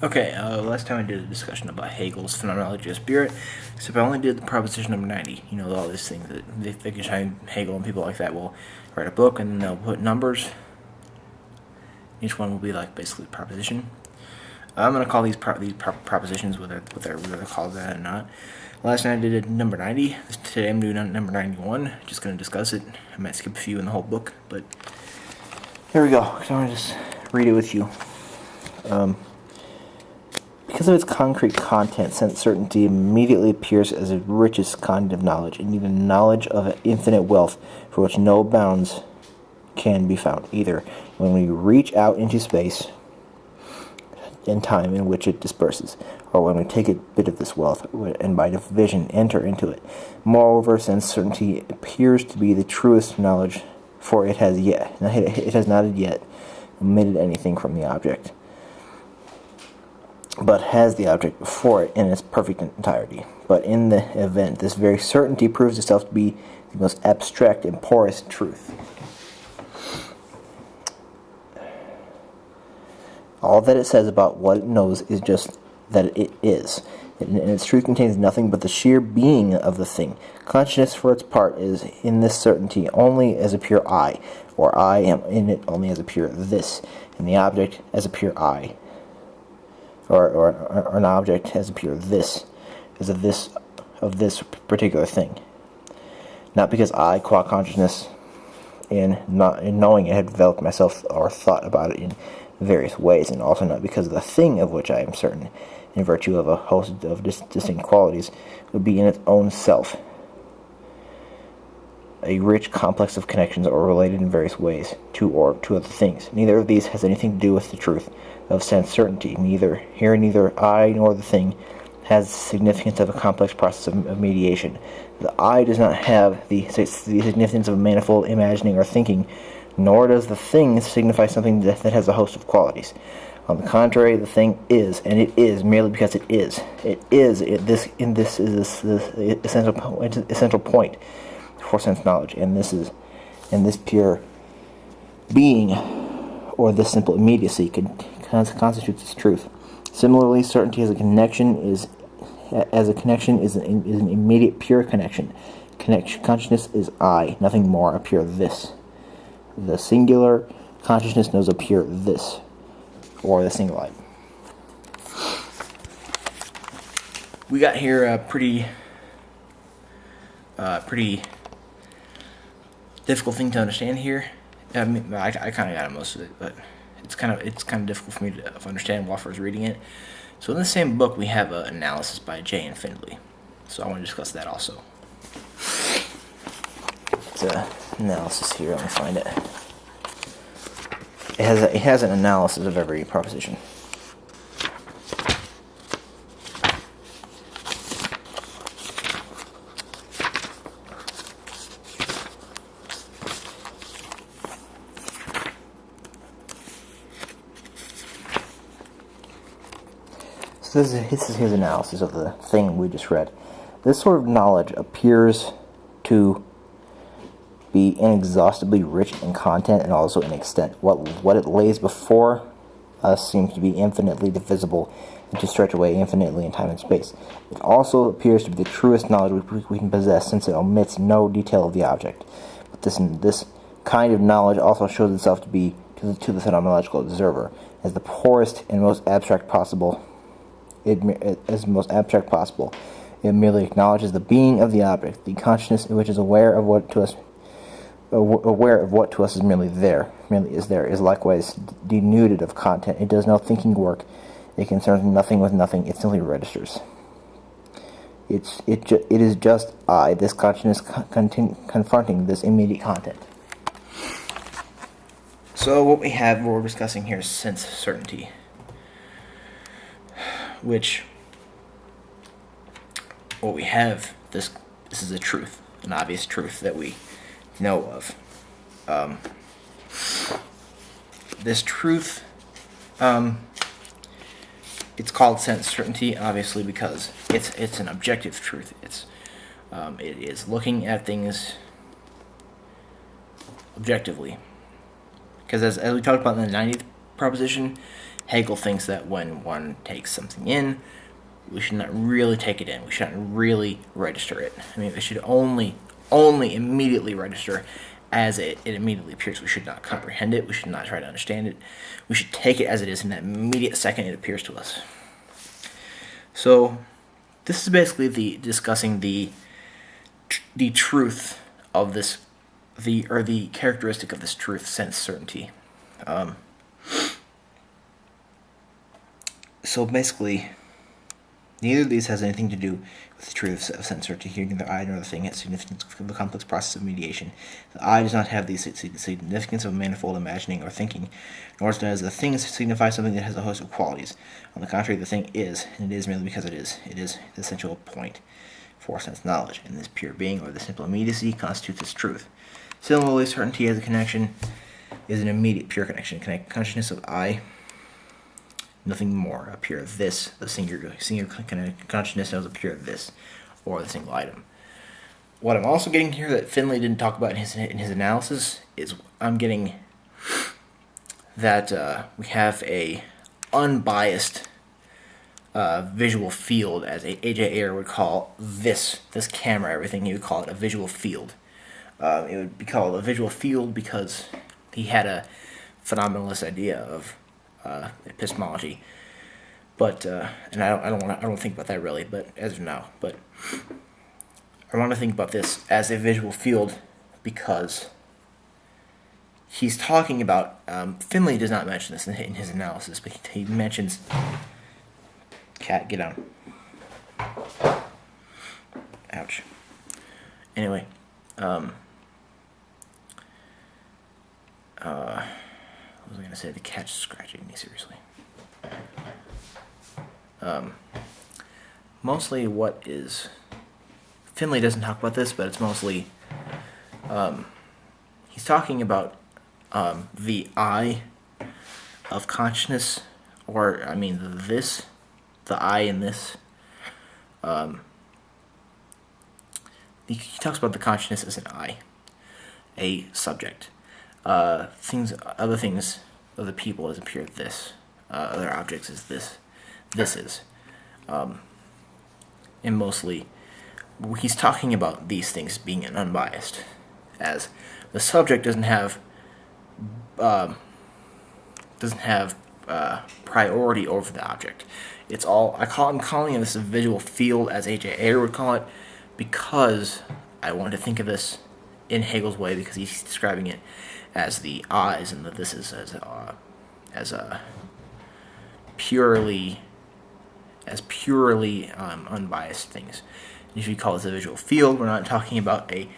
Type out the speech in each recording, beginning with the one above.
Okay, last time I did a discussion about Hegel's Phenomenology of Spirit, except I only did the proposition number 90. You know, all these things that Wittgenstein, Hegel, and people like that will write a book and then they'll put numbers. Each one will be like basically a proposition. I'm going to call these propositions, whether they're called that or not. Last night I did number 90. Today I'm doing number 91. Just going to discuss it. I might skip a few in the whole book, but here we go. So I'm going to just read it with you. Because of its concrete content, sense certainty immediately appears as the richest kind of knowledge, and even knowledge of infinite wealth for which no bounds can be found, either when we reach out into space and time in which it disperses, or when we take a bit of this wealth and by division enter into it. Moreover, sense certainty appears to be the truest knowledge, for it has not yet omitted anything from the object, but has the object before it in its perfect entirety. But in the event, this very certainty proves itself to be the most abstract and porous truth. All that it says about what it knows is just that it is, and its truth contains nothing but the sheer being of the thing. Consciousness, for its part, is in this certainty only as a pure I, or I am in it only as a pure this, and the object as a pure I, or an object as a pure this, as of this particular thing. Not because I, qua consciousness, in knowing it, had developed myself or thought about it in various ways, and also not because the thing of which I am certain, in virtue of a host of distinct qualities, would be in its own self a rich complex of connections or related in various ways to other things. Neither of these has anything to do with the truth of sense certainty. Neither I nor the thing has the significance of a complex process of mediation. The I does not have the significance of manifold imagining or thinking, nor does the thing signify something that has a host of qualities. On the contrary, the thing is, and it is merely because it is. This is the essential point for sense knowledge, and this pure being, or this simple immediacy, constitutes its truth. Similarly, certainty as a connection is an immediate pure connection. Consciousness is I, nothing more, a pure this. The singular consciousness knows a pure this, or the single I. We got here a pretty difficult thing to understand here. I mean, I kind of got most of it, but it's kind of difficult for me to understand while I was reading it. So in the same book, we have an analysis by Jay and Findley. So I want to discuss that also. It's an analysis here. Let me find it. It has an analysis of every proposition. So this is his analysis of the thing we just read. This sort of knowledge appears to be inexhaustibly rich in content and also in extent. What it lays before us seems to be infinitely divisible and to stretch away infinitely in time and space. It also appears to be the truest knowledge we can possess, since it omits no detail of the object. But this kind of knowledge also shows itself to be, to the phenomenological observer, as the poorest and most abstract possible. It merely acknowledges the being of the object, the consciousness which is aware of what to us is merely is likewise denuded of content. It does no thinking work. It concerns nothing with nothing. It simply registers. It is just I, this consciousness confronting this immediate content. So what we're discussing here is sense certainty, which what we have, this is a truth, an obvious truth that we know of. This truth, it's called sense certainty, obviously, because it's an objective truth. It is looking at things objectively. Because as we talked about in the 90th proposition, Hegel thinks that when one takes something in, we should not really take it in. We shouldn't really register it. I mean, it should only immediately register as it immediately appears. We should not comprehend it. We should not try to understand it. We should take it as it is in that immediate second it appears to us. So, this is basically discussing the truth of this, the characteristic of this truth, sense certainty. So basically, neither of these has anything to do with the truth of sense certainty. Here, neither I nor the thing has significance of the complex process of mediation. The I does not have the significance of manifold imagining or thinking, nor does the thing signify something that has a host of qualities. On the contrary, the thing is, and it is merely because it is. It is the essential point for sense knowledge, and this pure being, or the simple immediacy, constitutes its truth. Similarly, certainty as a connection is an immediate pure connection. Consciousness of I, nothing more, a pure this, the singular consciousness knows a pure this, or the single item. What I'm also getting here that Finlay didn't talk about in his analysis is I'm getting that we have a unbiased visual field, as A.J. Ayer would call this camera, everything. He would call it a visual field. It would be called a visual field because he had a phenomenalist idea of epistemology, but and I don't think about that really, but as of now, but I want to think about this as a visual field because he's talking about Finlay does not mention this in his analysis, but he mentions cat, get down. Ouch. Anyway, what was I going to say? The cat's scratching me, seriously. Mostly what is... Finlay doesn't talk about this, but it's mostly... he's talking about the I of consciousness, or, I mean, the I in this. He talks about the consciousness as an I, a subject. Other things of the people as appear this. Other objects as this. This is. And mostly, he's talking about these things being unbiased, as the subject doesn't have priority over the object. It's all I'm calling this a visual field, as A.J. Ayer would call it, because I want to think of this in Hegel's way, because he's describing it as the I's and the thises as purely unbiased things. And if you call this a visual field, we're not talking about a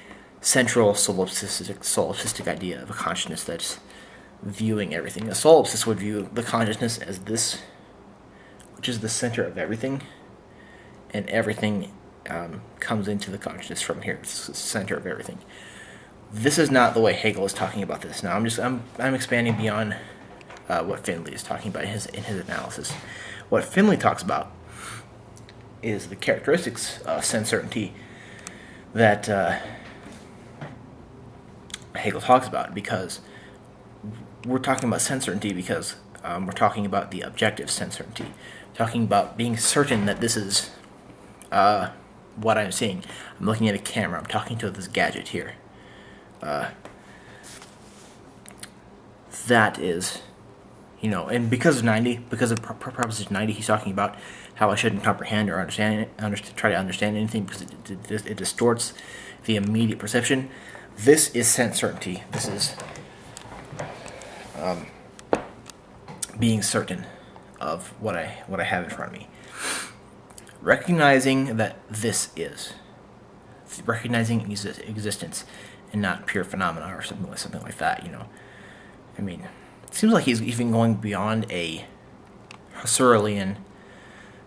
central solipsistic idea of a consciousness that's viewing everything. A solipsist would view the consciousness as this, which is the center of everything, and everything comes into the consciousness from here. It's the center of everything. This is not the way Hegel is talking about this. Now I'm expanding beyond what Finlay is talking about in his analysis. What Finlay talks about is the characteristics of sense certainty that Hegel talks about, because we're talking about sense certainty because we're talking about the objective sense certainty, talking about being certain that this is what I'm seeing. I'm looking at a camera. I'm talking to this gadget here. That is, and because of Proposition 90, he's talking about how I shouldn't comprehend or try to understand anything because it distorts the immediate perception. This is sense certainty. This is being certain of what I have in front of me. Recognizing that this is. Recognizing existence and not pure phenomena or something like that, I mean, it seems like he's even going beyond a Husserlian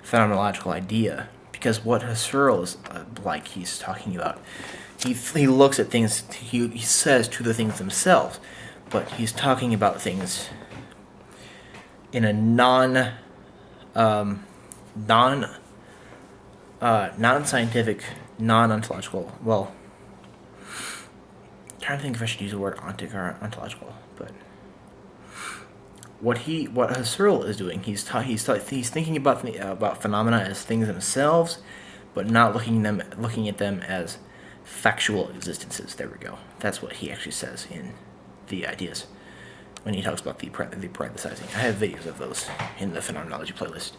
phenomenological idea, because what Husserl is like he's talking about, he looks at things, he says to the things themselves, but he's talking about things in a non-scientific, non-ontological, well, I'm trying to think if I should use the word ontic or ontological, but what Husserl is doing, he's thinking about phenomena as things themselves, but not looking at them as factual existences. There we go. That's what he actually says in the ideas when he talks about the parenthesizing. I have videos of those in the Phenomenology playlist.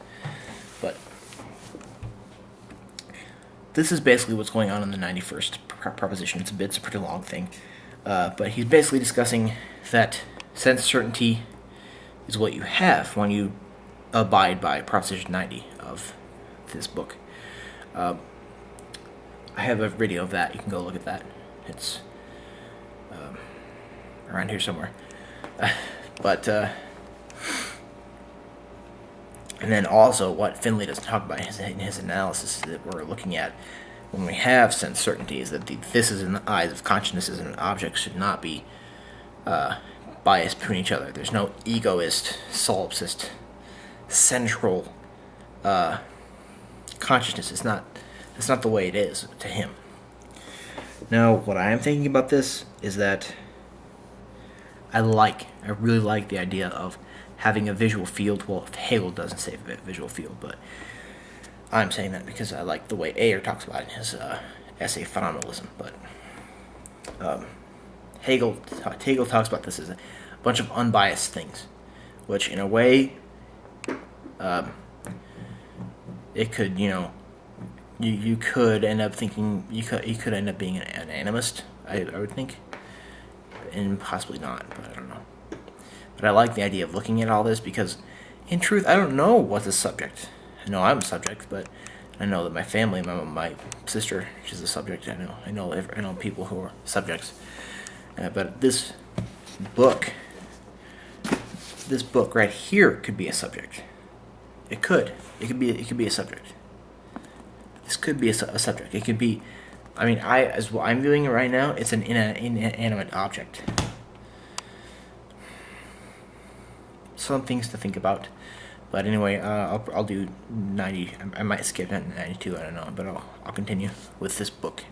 But this is basically what's going on in the 91st proposition. It's a pretty long thing. But he's basically discussing that sense certainty is what you have when you abide by Proposition 90 of this book. I have a video of that. You can go look at that. It's around here somewhere. And then also what Finley doesn't talk about in his analysis that we're looking at when we have sense certainty is that this is in the eyes of consciousness as an object should not be biased between each other. There's no egoist, solipsist, central consciousness. It's not the way it is to him. Now, what I am thinking about this is that I really like the idea of having a visual field. Well, Hegel doesn't say visual field, but I'm saying that because I like the way Ayer talks about it in his essay Phenomenalism. But Hegel talks about this as a bunch of unbiased things, which in a way, it could, you could end up thinking you could end up being an animist. I would think, and possibly not, but I don't know. But I like the idea of looking at all this because, in truth, I don't know what's a subject. I know I'm a subject, but I know that my family, my sister, she's a subject. I know people who are subjects. But this book right here could be a subject. It could be a subject. This could be a subject. It could be. I mean, as what I'm viewing it right now, it's an inanimate object. Some things to think about. But anyway, I'll do 90. I might skip 92. I don't know, but I'll continue with this book.